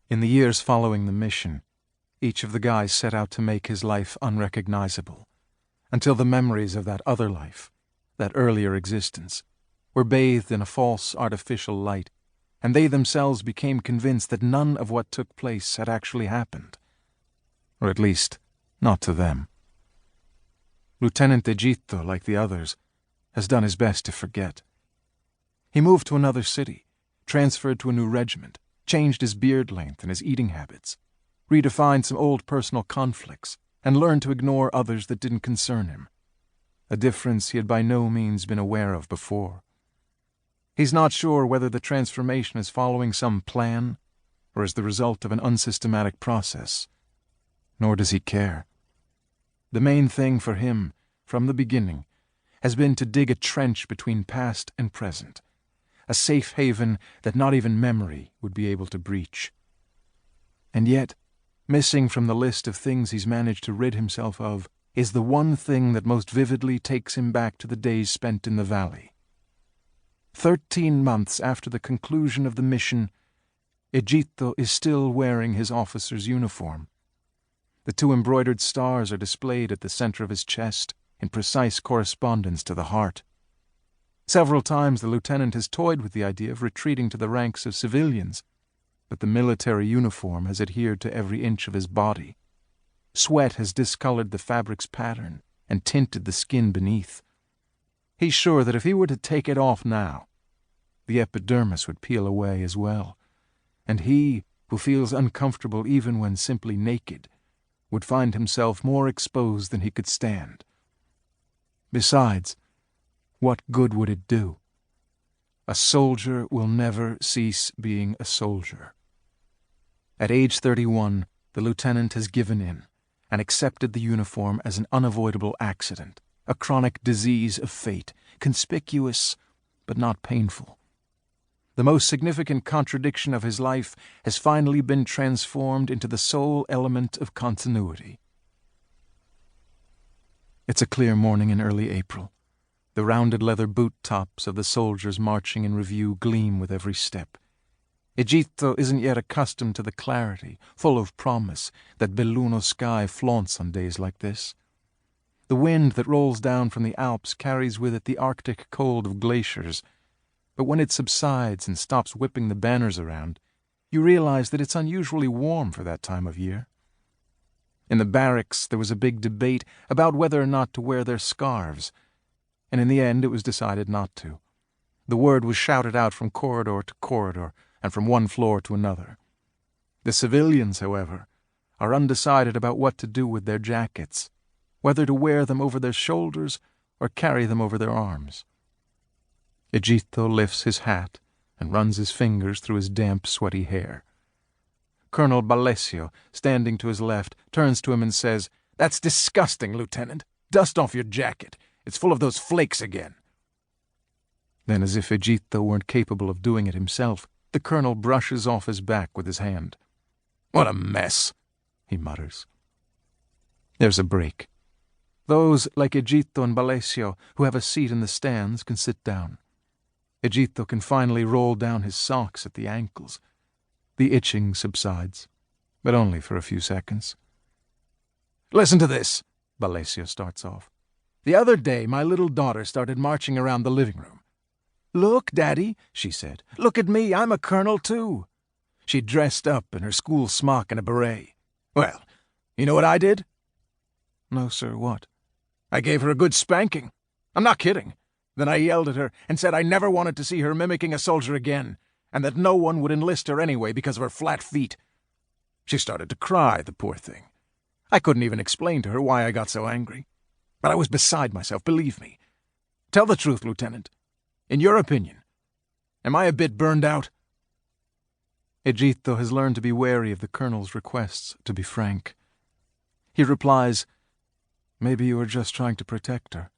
In the years following the mission, each of the guys set out to make his life unrecognizable, until the memories of that other life, that earlier existence, were bathed in a false artificial light, and they themselves became convinced that none of what took place had actually happened. Or at least, not to them. Lieutenant Egitto, like the others, has done his best to forget. He moved to another city, transferred to a new regiment, changed his beard length and his eating habits, redefined some old personal conflicts, and learned to ignore others that didn't concern him, a difference he had by no means been aware of before. He's not sure whether the transformation is following some plan or is the result of an unsystematic process, nor does he care. The main thing for him, from the beginning, has been to dig a trench between past and present, a safe haven that not even memory would be able to breach. And yet, missing from the list of things he's managed to rid himself of is the one thing that most vividly takes him back to the days spent in the valley. 13 months after the conclusion of the mission, Egitto is still wearing his officer's uniform. The 2 embroidered stars are displayed at the center of his chest in precise correspondence to the heart. Several times the lieutenant has toyed with the idea of retreating to the ranks of civilians, but the military uniform has adhered to every inch of his body. Sweat has discolored the fabric's pattern and tinted the skin beneath. He's sure that if he were to take it off now, the epidermis would peel away as well, and he, who feels uncomfortable even when simply naked, would find himself more exposed than he could stand. Besides, what good would it do? A soldier will never cease being a soldier. At age 31, the lieutenant has given in and accepted the uniform as an unavoidable accident, a chronic disease of fate, conspicuous but not painful. The most significant contradiction of his life has finally been transformed into the sole element of continuity. It's a clear morning in early April. The rounded leather boot tops of the soldiers marching in review gleam with every step. Egitto isn't yet accustomed to the clarity, full of promise, that Belluno sky flaunts on days like this. The wind that rolls down from the Alps carries with it the Arctic cold of glaciers, but when it subsides and stops whipping the banners around, you realize that it's unusually warm for that time of year. In the barracks there was a big debate about whether or not to wear their scarves, and in the end it was decided not to. The word was shouted out from corridor to corridor and from one floor to another. The civilians, however, are undecided about what to do with their jackets, whether to wear them over their shoulders or carry them over their arms. Egitto lifts his hat and runs his fingers through his damp, sweaty hair. Colonel Balesio, standing to his left, turns to him and says, "That's disgusting, Lieutenant. Dust off your jacket. It's full of those flakes again." Then, as if Egitto weren't capable of doing it himself, the colonel brushes off his back with his hand. "What a mess," he mutters. There's a break. Those, like Egitto and Balesio, who have a seat in the stands, can sit down. Egitto can finally roll down his socks at the ankles. The itching subsides, but only for a few seconds. "Listen to this," Balesio starts off. "The other day my little daughter started marching around the living room. 'Look, Daddy,' she said. 'Look at me, I'm a colonel too.' She dressed up in her school smock and a beret. Well, you know what I did?" "No, sir, what?" "I gave her a good spanking. I'm not kidding. Then I yelled at her and said I never wanted to see her mimicking a soldier again, and that no one would enlist her anyway because of her flat feet. She started to cry, the poor thing. I couldn't even explain to her why I got so angry. But I was beside myself, believe me. Tell the truth, Lieutenant. In your opinion, am I a bit burned out?" Egitto has learned to be wary of the colonel's requests to be frank. He replies, "Maybe you were just trying to protect her."